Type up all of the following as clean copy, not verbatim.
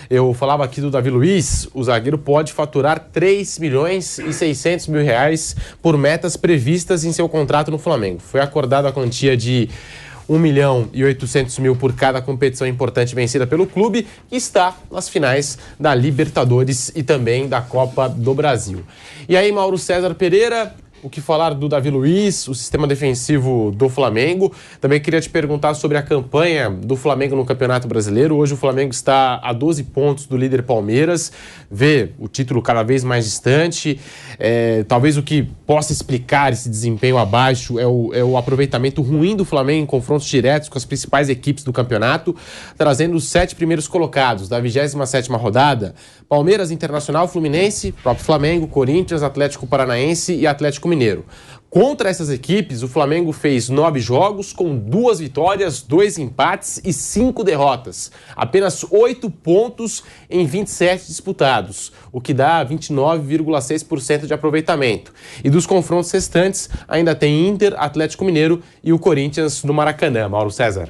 Eu falava aqui do Davi Luiz, o zagueiro pode faturar 3 milhões e 600 mil reais por metas previstas em seu contrato no Flamengo. Foi acordada a quantia de 1 milhão e 800 mil por cada competição importante vencida pelo clube, que está nas finais da Libertadores e também da Copa do Brasil. E aí, Mauro César Pereira, o que falar do Davi Luiz, o sistema defensivo do Flamengo? Também queria te perguntar sobre a campanha do Flamengo no Campeonato Brasileiro. Hoje o Flamengo está a 12 pontos do líder Palmeiras, vê o título cada vez mais distante. Talvez o que possa explicar esse desempenho abaixo é o aproveitamento ruim do Flamengo em confrontos diretos com as principais equipes do campeonato, trazendo os 7 primeiros colocados da 27ª rodada: Palmeiras, Internacional, Fluminense, próprio Flamengo, Corinthians, Atlético Paranaense e Atlético Mineiro. Contra essas equipes, o Flamengo fez 9 jogos com 2 vitórias, 2 empates e 5 derrotas. Apenas 8 pontos em 27 disputados, o que dá 29,6% de aproveitamento. E dos confrontos restantes, ainda tem Inter, Atlético Mineiro e o Corinthians no Maracanã. Mauro César.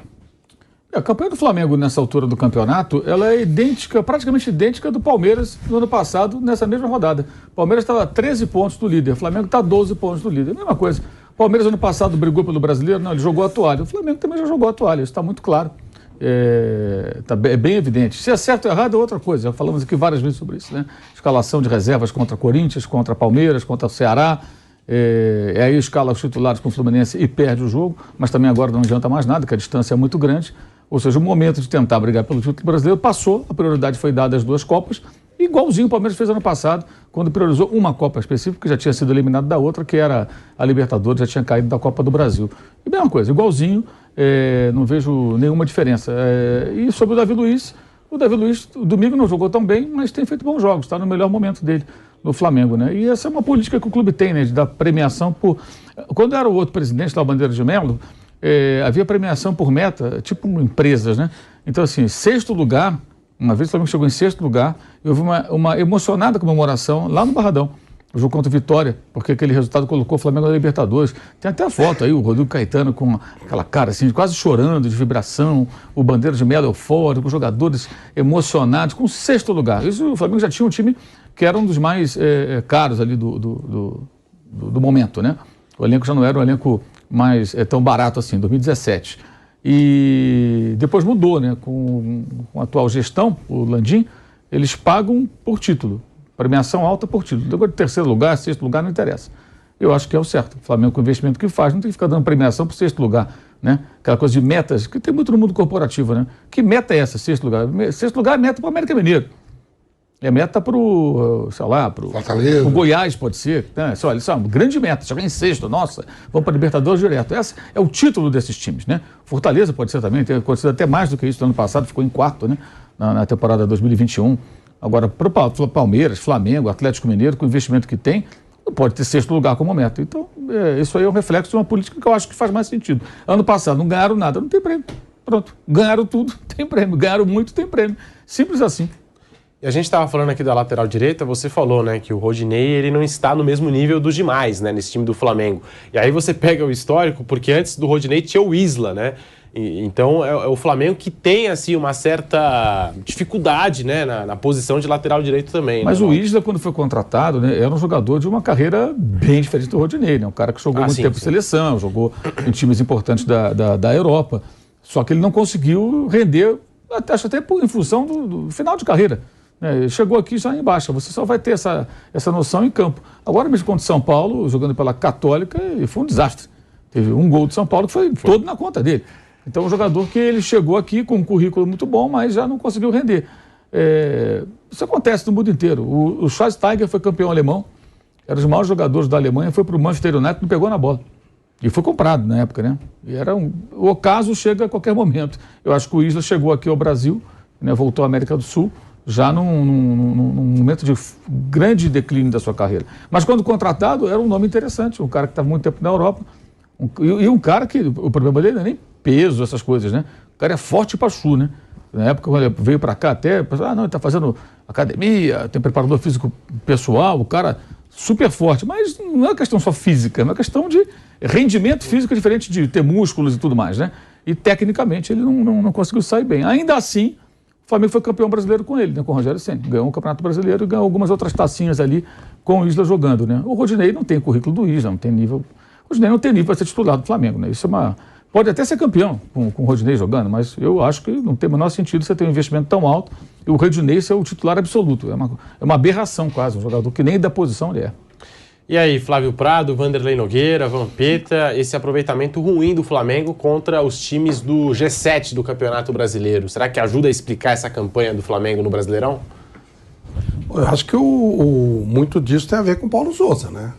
A campanha do Flamengo nessa altura do campeonato, ela é idêntica, praticamente idêntica do Palmeiras no ano passado, nessa mesma rodada. O Palmeiras estava a 13 pontos do líder, o Flamengo está a 12 pontos do líder. A mesma coisa. O Palmeiras ano passado brigou pelo Brasileiro, não, ele jogou a toalha. O Flamengo também já jogou a toalha, isso está muito claro. É bem evidente. Se é certo ou errado é outra coisa, já falamos aqui várias vezes sobre isso, né? Escalação de reservas contra Corinthians, contra Palmeiras, contra o Ceará. Aí escala os titulares com o Fluminense e perde o jogo, mas também agora não adianta mais nada, que a distância é muito grande. Ou seja, o momento de tentar brigar pelo título brasileiro passou, a prioridade foi dada às 2 Copas, igualzinho o Palmeiras fez ano passado, quando priorizou uma Copa específica, que já tinha sido eliminado da outra, que era a Libertadores, já tinha caído da Copa do Brasil. E mesma coisa, igualzinho, não vejo nenhuma diferença. E sobre o Davi Luiz, domingo não jogou tão bem, mas tem feito bons jogos, está no melhor momento dele no Flamengo, né? E essa é uma política que o clube tem, né, de dar premiação por... Quando era o outro presidente, lá, o Bandeira de Melo, havia premiação por meta, tipo empresas, né? Então, assim, 6º lugar, uma vez o Flamengo chegou em 6º lugar, e houve uma emocionada comemoração lá no Barradão, o jogo contra o Vitória, porque aquele resultado colocou o Flamengo na Libertadores. Tem até a foto aí, o Rodrigo Caetano com aquela cara assim, quase chorando de vibração, o Bandeira de Melo eufórico, os jogadores emocionados, com 6º lugar. Isso, o Flamengo já tinha um time que era um dos mais caros ali do momento, né? O elenco já não era um elenco mais tão barato assim, 2017. E depois mudou, né? Com a atual gestão, o Landim, eles pagam por título, premiação alta por título. Agora, de 3º lugar, 6º lugar, não interessa. Eu acho que é o certo. O Flamengo, com o investimento que faz, não tem que ficar dando premiação por 6º lugar, né? Aquela coisa de metas, que tem muito no mundo corporativo, né? Que meta é essa, 6º lugar? 6º lugar é meta para o América Mineiro. É meta para o, sei lá, para o Goiás, pode ser. Né? Olha, isso é uma grande meta. Chegar em 6º, nossa, vamos para a Libertadores direto. Esse é o título desses times, né? Fortaleza pode ser também, tem acontecido até mais do que isso no ano passado, ficou em 4º, né? Na temporada 2021. Agora, para o Palmeiras, Flamengo, Atlético Mineiro, com o investimento que tem, não pode ter 6º lugar como meta. Então, isso aí é um reflexo de uma política que eu acho que faz mais sentido. Ano passado não ganharam nada, não tem prêmio. Pronto, ganharam tudo, tem prêmio. Ganharam muito, tem prêmio. Simples assim. E a gente estava falando aqui da lateral direita, você falou, né, que o Rodinei ele não está no mesmo nível dos demais, né, nesse time do Flamengo. E aí você pega o histórico, porque antes do Rodinei tinha o Isla, né? Então é o Flamengo que tem assim uma certa dificuldade, né, na posição de lateral direito também. Mas né, o Isla, quando foi contratado, né, era um jogador de uma carreira bem diferente do Rodinei, né? Um cara que jogou muito tempo em seleção, jogou em times importantes da Europa. Só que ele não conseguiu render, acho até em função do final de carreira. Chegou aqui já em baixa, você só vai ter essa noção em campo. Agora mesmo contra o São Paulo, jogando pela Católica, foi um desastre. Teve um gol do São Paulo que foi todo na conta dele. Então, um jogador que ele chegou aqui com um currículo muito bom, mas já não conseguiu render. Isso acontece no mundo inteiro. O Schweinsteiger foi campeão alemão, era um dos maiores jogadores da Alemanha, foi para o Manchester United, não pegou na bola. E foi comprado na época, né? E o ocaso chega a qualquer momento. Eu acho que o Isla chegou aqui ao Brasil, né, voltou à América do Sul, já num momento de grande declínio da sua carreira. Mas quando contratado, era um nome interessante, um cara que estava muito tempo na Europa, e um cara que, o problema dele não é nem peso, essas coisas, né? O cara é forte para chu, né? Na época, quando ele veio para cá até, não, ele está fazendo academia, tem preparador físico pessoal, o cara super forte, mas não é questão só física, é uma questão de rendimento físico diferente de ter músculos e tudo mais, né? E tecnicamente ele não conseguiu sair bem. Ainda assim, O Flamengo foi campeão brasileiro com ele, né, com o Rogério Ceni. Ganhou o Campeonato Brasileiro e ganhou algumas outras tacinhas ali com o Isla jogando, né? O Rodinei não tem currículo do Isla, não tem nível. O Rodinei não tem nível para ser titular do Flamengo, né? Isso é uma... Pode até ser campeão com o Rodinei jogando, mas eu acho que não tem o menor sentido você ter um investimento tão alto e o Rodinei ser o titular absoluto. É uma aberração quase, um jogador que nem da posição ele é. E aí, Flávio Prado, Vanderlei Nogueira, Vampeta, esse aproveitamento ruim do Flamengo contra os times do G7 do Campeonato Brasileiro. Será que ajuda a explicar essa campanha do Flamengo no Brasileirão? Eu acho que muito disso tem a ver com o Paulo Sousa, né?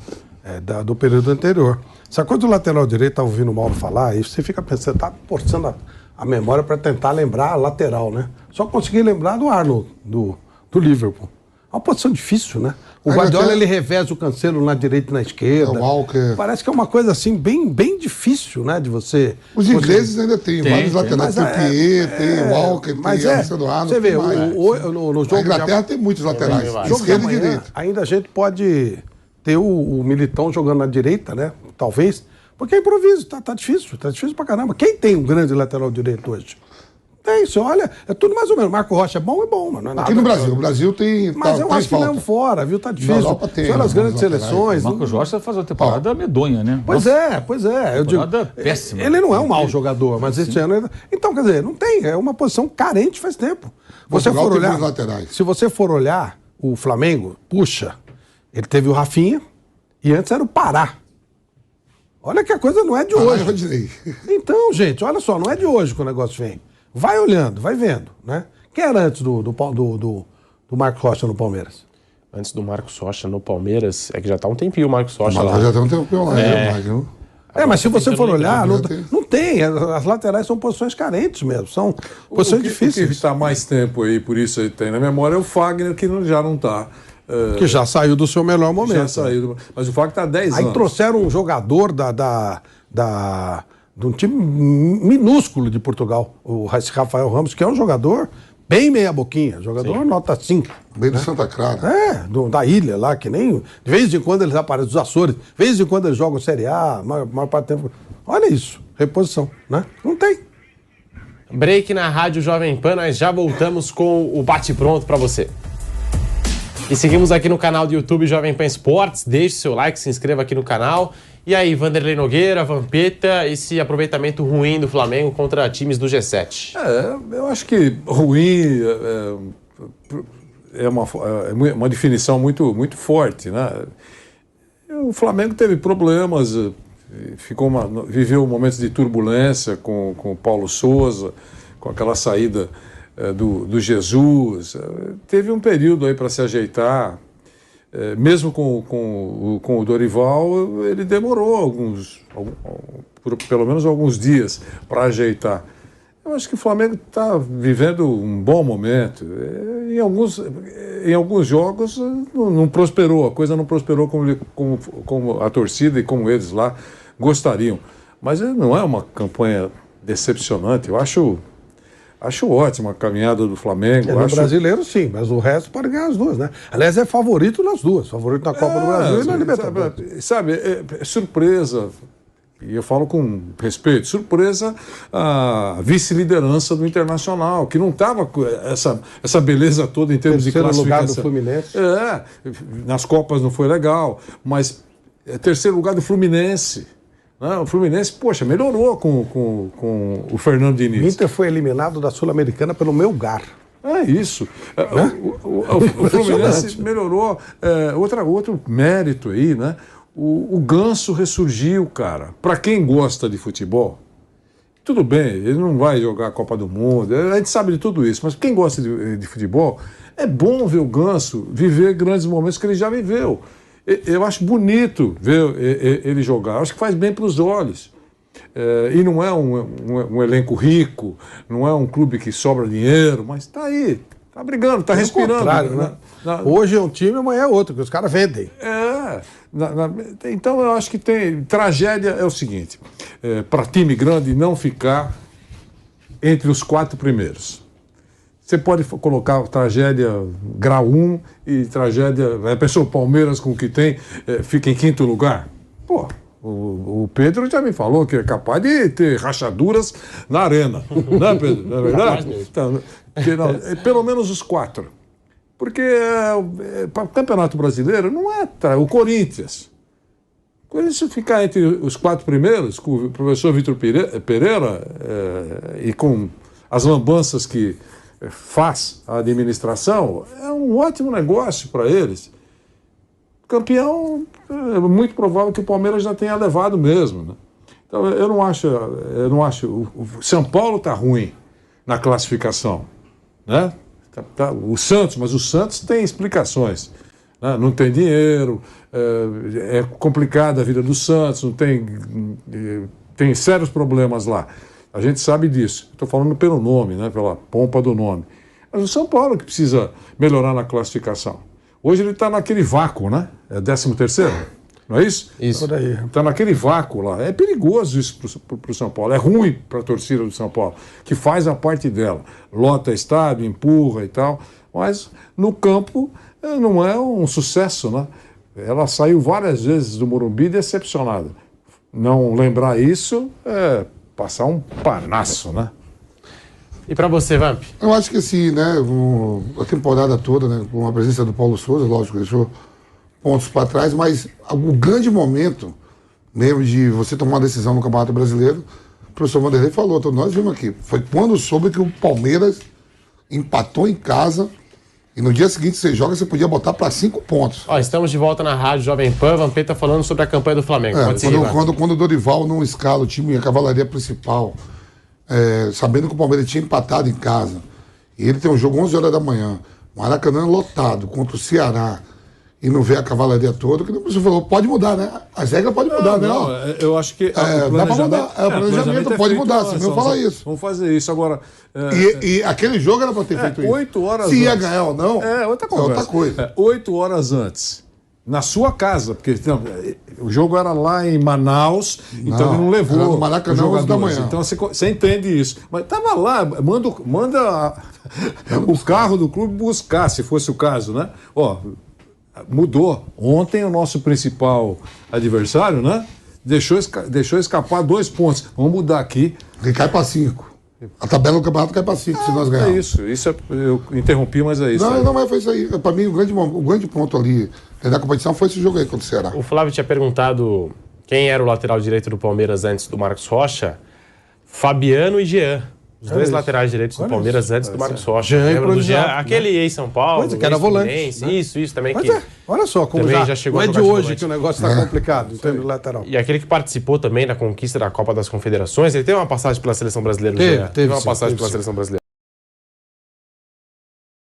Do período anterior. Essa coisa do lateral direito, estava ouvindo o Mauro falar, e você fica pensando, está forçando a memória para tentar lembrar a lateral, né? Só consegui lembrar do Arnold, do Liverpool. É uma posição difícil, né? O Guardiola, ele reveza o Cancelo na direita e na esquerda. O Walker. Parece que é uma coisa assim, bem difícil, né? De você... Os ingleses ainda têm vários laterais. Tem o Piet, tem o Walker, tem o Alessandro Arnold. Você vê, no jogo... A Inglaterra tem muitos laterais, esquerda e direita. Ainda a gente pode ter o Militão jogando na direita, né? Talvez. Porque é improviso, tá difícil pra caramba. Quem tem um grande lateral direito hoje? É isso, olha, é tudo mais ou menos. Marco Rocha é bom, mas não é nada. Aqui no Brasil, o Brasil tem. Mas eu acho que mesmo fora, viu? Tá difícil. Olha as grandes seleções. Marco Rocha faz uma temporada medonha, né? Pois é. Eu digo, péssima. Ele não é um mau jogador, mas esse ano. Então, quer dizer, não tem. É uma posição carente faz tempo. Se você for olhar o Flamengo, puxa, ele teve o Rafinha e antes era o Pará. Olha que a coisa não é de hoje. Então, gente, olha só, não é de hoje que o negócio vem. Vai olhando, vai vendo, né? Quem era antes do Marcos Rocha no Palmeiras? Antes do Marcos Rocha no Palmeiras, é que já tá um tempinho o Marcos Rocha lá. Já tá um tempinho lá, viu? Mas se você for olhar, não tem. As laterais são posições carentes mesmo, são posições difíceis. O que está mais tempo aí, por isso ele tem na memória, é o Fagner, que já não está. Que já saiu do seu melhor momento. Já saiu, mas o Fagner está há 10 anos. Aí trouxeram um jogador de um time minúsculo de Portugal, o Rafael Ramos, que é um jogador bem meia-boquinha, jogador nota 5. Bem do Santa Clara. Da ilha lá, que nem... De vez em quando eles aparecem, dos Açores, de vez em quando eles jogam Série A, maior parte do tempo. Olha isso, reposição, né? Não tem. Break na Rádio Jovem Pan, nós já voltamos com o bate-pronto para você. E seguimos aqui no canal do YouTube Jovem Pan Esportes, deixe seu like, se inscreva aqui no canal. E aí, Vanderlei Nogueira, Vampeta, esse aproveitamento ruim do Flamengo contra times do G7? Eu acho que ruim é uma definição muito forte, né? O Flamengo teve problemas, viveu momentos de turbulência com o Paulo Sousa, com aquela saída do Jesus. Teve um período aí para se ajeitar. Mesmo com o Dorival, ele demorou pelo menos alguns dias para ajeitar. Eu acho que o Flamengo está vivendo um bom momento. Em alguns jogos não prosperou, a coisa não prosperou como a torcida e como eles lá gostariam. Mas não é uma campanha decepcionante. Eu acho ótima a caminhada do Flamengo. No brasileiro, sim, mas o resto pode ganhar as duas, né? Aliás, é favorito nas duas. Favorito na Copa do Brasil e na Libertadores. Sabe, é surpresa, e eu falo com respeito, surpresa a vice-liderança do Internacional, que não estava com essa beleza toda em termos de classificação. Lugar do Fluminense. Nas Copas não foi legal, mas terceiro lugar do Fluminense. O Fluminense, poxa, melhorou com o Fernando Diniz. O Inter foi eliminado da Sul-Americana pelo Melgar. É isso. O Fluminense melhorou. Outro mérito aí, né? O Ganso ressurgiu, cara. Para quem gosta de futebol, tudo bem, ele não vai jogar a Copa do Mundo, a gente sabe de tudo isso, mas quem gosta de futebol, é bom ver o Ganso viver grandes momentos que ele já viveu. Eu acho bonito ver ele jogar, acho que faz bem para os olhos. E não é um elenco rico, não é um clube que sobra dinheiro, mas está aí, está brigando, está respirando. Né? Hoje é um time, amanhã é outro, que os caras vendem. Então eu acho que tem... Tragédia é o seguinte, para time grande não ficar entre os 4 primeiros. Você pode colocar tragédia grau 1 e tragédia... Pensou o Palmeiras com o que tem, fica em 5º lugar? Pô, o Pedro já me falou que é capaz de ter rachaduras na arena. Não é, Pedro? Não é verdade? Pelo menos os 4. Porque para o Campeonato Brasileiro não é o Corinthians. O Corinthians ficar entre os 4 primeiros, com o professor Vitor Pereira, e com as lambanças que faz a administração, é um ótimo negócio para eles. Campeão, é muito provável que o Palmeiras já tenha levado mesmo, né? Então eu não acho. O São Paulo está ruim na classificação, né? O Santos, mas o Santos tem explicações, né? Não tem dinheiro, é complicada a vida do Santos, não tem sérios problemas lá. A gente sabe disso. Estou falando pelo nome, né? Pela pompa do nome. Mas o São Paulo que precisa melhorar na classificação. Hoje ele está naquele vácuo, né? É 13º, não é isso? Isso. Está naquele vácuo lá. É perigoso isso para o São Paulo. É ruim para a torcida do São Paulo, que faz a parte dela. Lota estádio, empurra e tal. Mas no campo não é um sucesso, né? Ela saiu várias vezes do Morumbi decepcionada. Não lembrar isso é passar um panaço, né? E para você, Vamp? Eu acho que assim, né, a temporada toda, né, com a presença do Paulo Souza, lógico, deixou pontos para trás, mas o grande momento mesmo de você tomar uma decisão no Campeonato Brasileiro, o professor Vanderlei falou, então nós vimos aqui, foi quando soube que o Palmeiras empatou em casa e no dia seguinte você joga, você podia botar para 5 pontos. Ó, estamos de volta na Rádio Jovem Pan, Vampeta falando sobre a campanha do Flamengo. Pode seguir, quando o Dorival não escala o time, a cavalaria principal, sabendo que o Palmeiras tinha empatado em casa, e ele tem um jogo 11 horas da manhã, Maracanã lotado contra o Ceará, e não vê a cavalaria toda, que você falou, pode mudar, né? As regras podem mudar, né? Não, eu acho que dá pra mudar. O planejamento pode mudar, você não fala isso. Vamos fazer isso agora. E aquele jogo era pra ter feito isso. 8 horas Se antes. ia ganhar ou não, outra coisa. 8 horas antes. Na sua casa, porque o jogo era lá em Manaus, então ele não levou no Maracanã, os jogadores. da manhã. Então você entende isso. Mas estava lá, manda o carro do clube buscar, se fosse o caso, né? Ó, mudou. Ontem o nosso principal adversário, né? Deixou escapar 2 pontos. Vamos mudar aqui. E cai para 5. A tabela do campeonato cai para 5 se nós ganharmos. É isso. Eu interrompi, mas é isso. Não, mas foi isso aí. Para mim, o grande ponto ali da competição foi esse jogo aí contra o Ceará. O Flávio tinha perguntado quem era o lateral direito do Palmeiras antes do Marcos Rocha. Fabiano e Jean. Os dois laterais direitos do Palmeiras antes do Marcos Rocha. Lembra do Jean? Aquele ex-São Paulo. Pois é, que era volante. Né? Isso também. Pois é, olha só como já chegou. Não é de hoje que o negócio está complicado, em termos de lateral. E aquele que participou também da conquista da Copa das Confederações, ele teve uma passagem pela Seleção Brasileira. Teve uma passagem pela Seleção Brasileira.